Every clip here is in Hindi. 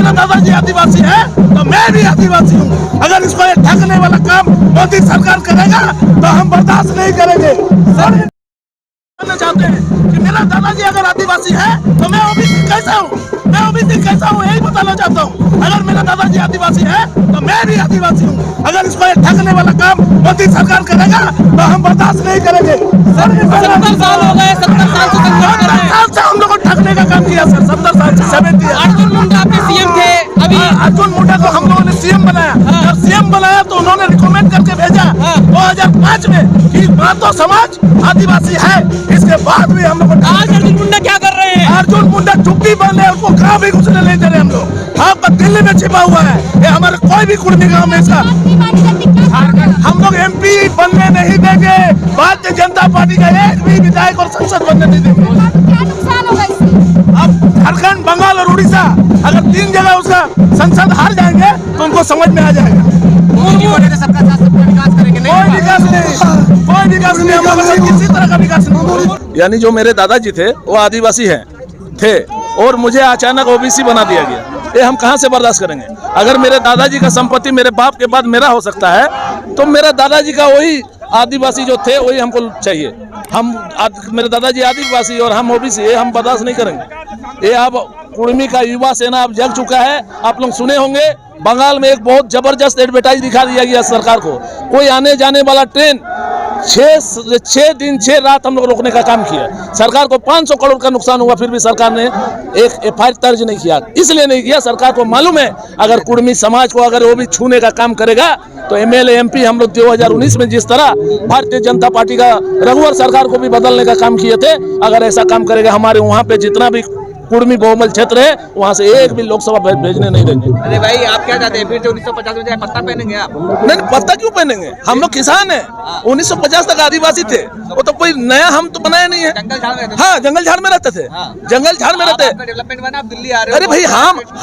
मेरा दादाजी आदिवासी है तो मैं भी आदिवासी हूँ। अगर इसको ये ठगने वाला काम मोदी सरकार करेगा तो हम बर्दाश्त नहीं करेंगे। सर चाहते हैं कि मेरा दादाजी अगर आदिवासी है तो मैं ओबीसी कैसा हूँ, मैं ओबीसी कैसा हूँ यही बताना चाहता हूँ। अगर मेरा दादाजी आदिवासी है तो मैं भी आदिवासी हूँ। अगर इसको ये ठगने वाला काम मोदी सरकार करेगा तो हम बर्दाश्त नहीं करेंगे। सर 70 साल हो गए, 70 साल से 70 साल से हम लोग को ठगने का काम किया सर, 70 साल से 70 अर्जुन मुंडा आपके सीएम थे, अभी अर्जुन मुंडा को हम लोगों ने सीएम बनाया। जब सीएम बनाया तो उन्होंने रिकमेंड करके भेजा 2005 में कि मातो समाज आदिवासी है। इसके बाद भी हम लोग आज अर्जुन मुंडा क्या कर रहे हैं? अर्जुन मुंडा चुप्पी बन रहे, उसको कहाँ भी घुसने नहीं दे रहे हम लोग। आपका दिल्ली में छिपा हुआ है, ये हमारे कोई भी कुर्मी गाँव में इसका हम लोग MP बनने नहीं देंगे। भारतीय जनता पार्टी का एक भी विधायक और सांसद बनने नहीं देंगे। अब झारखंड, बंगाल और उड़ीसा अगर 3 जगह उसका संसद हार जाएंगे तो उनको समझ में आ जाएगा। सबका विकास करेंगे, कोई विकास नहीं, कोई विकास नहीं, हम लोग किसी तरह का विकास नहीं। यानी जो मेरे दादाजी थे वो आदिवासी थे और मुझे अचानक ओबीसी बना दिया गया। ये हम कहां से बर्दाश्त करेंगे? अगर मेरे दादाजी का संपत्ति मेरे बाप के बाद मेरा हो सकता है तो मेरा दादाजी का वही आदिवासी जो थे वही हमको चाहिए। मेरे दादाजी आदिवासी और हम ओबीसी, ये हम बर्दाश्त नहीं करेंगे। ये अब कुर्मी का युवा सेना अब जग चुका है। आप लोग सुने होंगे बंगाल में एक बहुत जबरदस्त एडवर्टाइज दिखा दिया गया सरकार को। कोई आने जाने वाला ट्रेन 6 दिन 6 रात हम लोग रोकने का काम किया। सरकार को 500 करोड़ का नुकसान हुआ, फिर भी सरकार ने एक FIR दर्ज नहीं किया। इसलिए नहीं किया, सरकार को मालूम है अगर कुर्मी समाज को अगर वो भी छूने का काम करेगा तो MLA MP हम लोग 2019 में जिस तरह भारतीय जनता पार्टी का रघुवर सरकार को भी बदलने का काम किए थे, अगर ऐसा काम करेगा हमारे वहाँ पे जितना भी कुर्मी बहुमल क्षेत्र है वहाँ से एक भी लोकसभा भेजने नहीं देंगे। अरे भाई आप क्या चाहते हैं? फिर 1950 में जाए पत्ता पहनेंगे आप? नहीं, पत्ता क्यों पहनेंगे? हम लोग किसान हैं। 1950 तक आदिवासी थे, वो तो कोई नया हम तो बनाए नहीं है। जंगल झाड़ में? हाँ, जंगल झाड़ में रहते थे, जंगल झाड़ में रहते। डेवलपमेंट बना, आप दिल्ली आ रहे हो। अरे भाई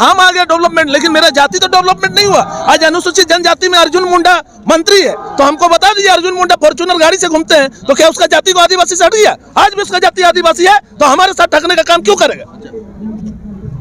हम आ गया डेवलपमेंट, लेकिन मेरा जाति तो डेवलपमेंट नहीं हुआ। आज अनुसूचित जनजाति में अर्जुन मुंडा मंत्री है तो हमको बता दीजिए, अर्जुन मुंडा फॉर्च्यूनर गाड़ी से घूमते हैं तो क्या उसका जाति को आदिवासी से हट गया? आज भी उसका जाति आदिवासी है तो हमारे साथ ठगने का काम क्यों करेगा?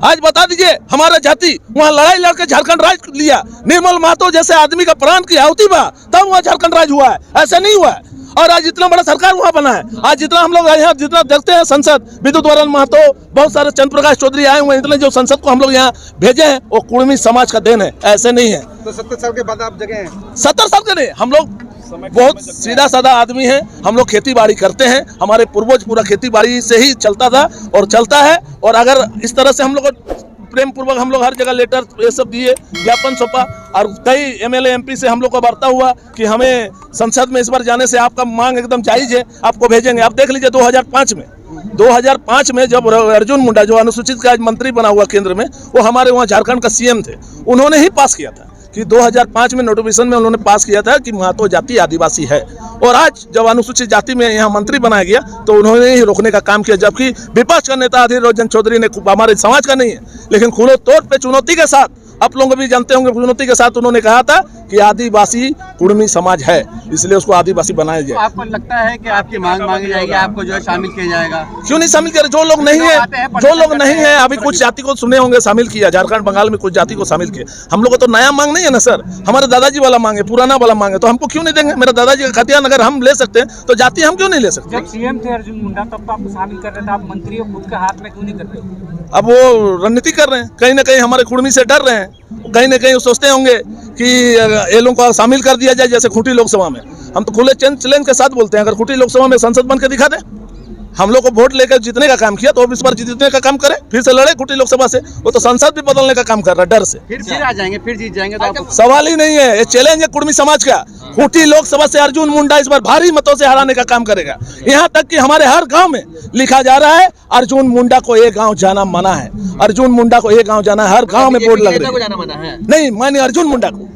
आज बता दीजिए, हमारा जाति वहाँ लड़ाई लड़के झारखंड राज लिया। निर्मल महतो जैसे आदमी का प्राण की आहुति बा तब वहाँ झारखंड राज हुआ है, ऐसा नहीं हुआ है। और आज इतना बड़ा सरकार वहाँ बना है। आज जितना हम लोग यहाँ जितना देखते हैं संसद, विद्युत वरण महतो, बहुत सारे चंद्र प्रकाश चौधरी आए हुए हैं, इतने जो संसद को हम लोग यहाँ भेजे हैं वो कुर्मी समाज का देन है, ऐसे नहीं है। तो 70 साल के बाद आप जगह हैं? 70 साल के नहीं, हम लोग बहुत सीधा साधा आदमी हैं। हम लोग खेती बाड़ी करते हैं, हमारे पूर्वज पूरा खेती बाड़ी से ही चलता था और चलता है। और अगर इस तरह से हम लोग प्रेम पूर्वक हम लोग हर जगह लेटर ये सब दिए, ज्ञापन सौंपा और कई MLA MP से हम लोग का वार्ता हुआ कि हमें संसद में इस बार जाने से आपका मांग एकदम जायज है, आपको भेजेंगे। आप देख लीजिए 2005 में जब अर्जुन मुंडा जो अनुसूचित का मंत्री बना हुआ केंद्र में, वो हमारे वहाँ झारखंड का CM थे, उन्होंने ही पास किया था कि 2005 में नोटिफिकेशन में उन्होंने पास किया था कि महतो जाति आदिवासी है। और आज जब अनुसूचित जाति में यहाँ मंत्री बनाया गया तो उन्होंने ही रोकने का काम किया, जबकि विपक्ष का नेता अधीर रंजन चौधरी ने, हमारे समाज का नहीं है लेकिन खुले तौर पे चुनौती के साथ, आप लोग भी जानते होंगे, चुनौती के साथ उन्होंने कहा था कि आदिवासी कुर्मी समाज है, इसलिए उसको आदिवासी बनाया जाए। आपको लगता है कि आपकी मांग मांगी जाएगी, आपको जो है शामिल किया जाएगा? क्यों नहीं शामिल किया? जो लोग नहीं है अभी कुछ जाति को सुने होंगे शामिल किया, झारखंड बंगाल में कुछ जाति को शामिल किया। हम लोग को तो नया मांग नहीं है ना सर, हमारे दादाजी वाला मांग है, पुराना वाला मांग है, तो हमको क्यों नहीं देंगे? मेरा दादाजी का खतियान अगर हम ले सकते हैं तो जाति हम क्यों नहीं ले सकते? जब सीएम थे अर्जुन मुंडा तब तो आपको शामिल कर रहे थे, आप मंत्री हो, खुद के हाथ में क्यों नहीं कर रहे? अब वो रणनीति कर रहे हैं, कहीं ना कहीं हमारे कुर्मी से डर रहे हैं, कहीं ना कहीं सोचते होंगे कि ये लोगों को शामिल कर दिया जाए। जैसे खूंटी लोकसभा में हम तो खुले चैलेंज के साथ बोलते हैं, अगर खूंटी लोकसभा में सांसद बन के दिखा दें, हम लोग को वोट लेकर जीतने का काम किया तो अब इस बार जीतने का काम करें, फिर से लड़े खूंटी लोकसभा से। वो तो संसद भी बदलने का काम कर रहा है डर से। फिर आ जाएंगे, फिर जीत जाएंगे तो सवाल ही नहीं है, ये चैलेंज है कुर्मी समाज का। खूंटी लोकसभा से अर्जुन मुंडा इस बार भारी मतों से हराने का काम करेगा। यहाँ तक कि हमारे हर गांव में लिखा जा रहा है अर्जुन मुंडा को ये गांव जाना मना है, अर्जुन मुंडा को ये गांव जाना है, हर गांव में बोर्ड लग रहे हैं। नहीं, माने अर्जुन मुंडा को,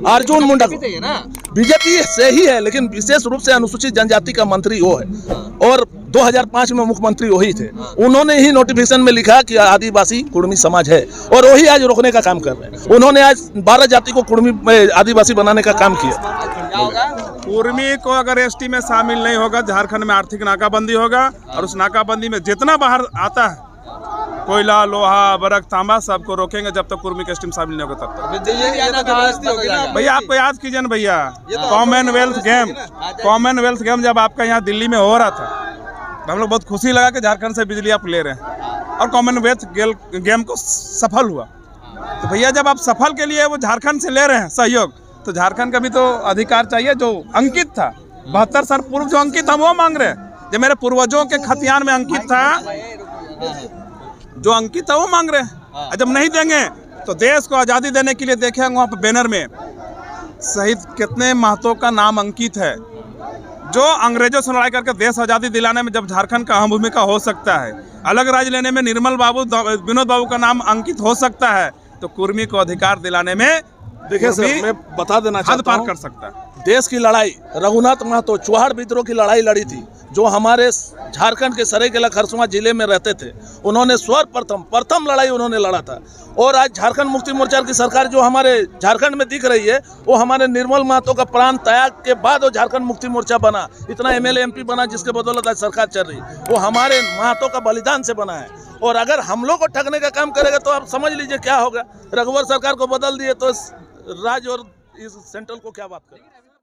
अर्जुन मुंडा को बीजेपी से ही है, लेकिन विशेष रूप से अनुसूचित जनजाति का मंत्री वो है और 2005 में मुख्यमंत्री वही थे। उन्होंने ही नोटिफिकेशन में लिखा कि आदिवासी कुर्मी समाज है और वही आज रोकने का काम कर रहे हैं। उन्होंने आज 12 जाति को कुर्मी में आदिवासी बनाने का काम किया। कुर्मी को अगर ST में शामिल नहीं होगा, झारखंड में आर्थिक नाकाबंदी होगा और उस नाकाबंदी में जितना बाहर आता है कोयला, लोहा, बरक, तांबा सबको रोकेंगे जब तक कुर्मी की स्टीम शामिल नहीं होगा तब तक। भैया आपको याद कीजिए ना भैया, कॉमनवेल्थ गेम जब आपका यहाँ दिल्ली में हो रहा था तो हम लोग बहुत खुशी लगा कि झारखंड से बिजली आप ले रहे हैं और कॉमनवेल्थ गेम को सफल हुआ। तो भैया जब आप सफल के लिए वो झारखंड से ले रहे हैं सहयोग, तो झारखंड का भी तो अधिकार चाहिए। जो अंकित था 72 साल पूर्व जो अंकित था वो मांग रहे हैं, जो मेरे पूर्वजों के खतियान में अंकित था, जो अंकित था वो मांग रहे हैं। जब नहीं देंगे तो देश को आज़ादी देने के लिए देखेंगे वहाँ पर बैनर में शहीद कितने महतो का नाम अंकित है, जो अंग्रेजों से लड़ाई करके देश आज़ादी दिलाने में जब झारखंड का अहम भूमिका हो सकता है, अलग राज्य लेने में निर्मल बाबू, विनोद बाबू का नाम अंकित हो सकता है, तो कुर्मी को अधिकार दिलाने में देखिए सर, मैं बता देना हद चाहता पार हूं, कर सकता है। देश की लड़ाई रघुनाथ महतो चौहाड़ विद्रोह की लड़ाई लड़ी थी, जो हमारे झारखंड के सरायकेला खरसुआ जिले में रहते थे। उन्होंने प्रथम लड़ाई उन्होंने लड़ा था। और आज झारखंड मुक्ति मोर्चा की सरकार जो हमारे झारखंड में दिख रही है, वो हमारे निर्मल महतो का प्राण त्याग के बाद वो झारखंड मुक्ति मोर्चा बना, इतना MLA MP बना जिसके बदौलत आज सरकार चल रही, वो हमारे महतो का बलिदान से बना है। और अगर हम लोग को ठगने का काम करेगा तो आप समझ लीजिए क्या होगा। रघुवर सरकार को बदल दिए तो राज्य और इस सेंट्रल को क्या बात करें।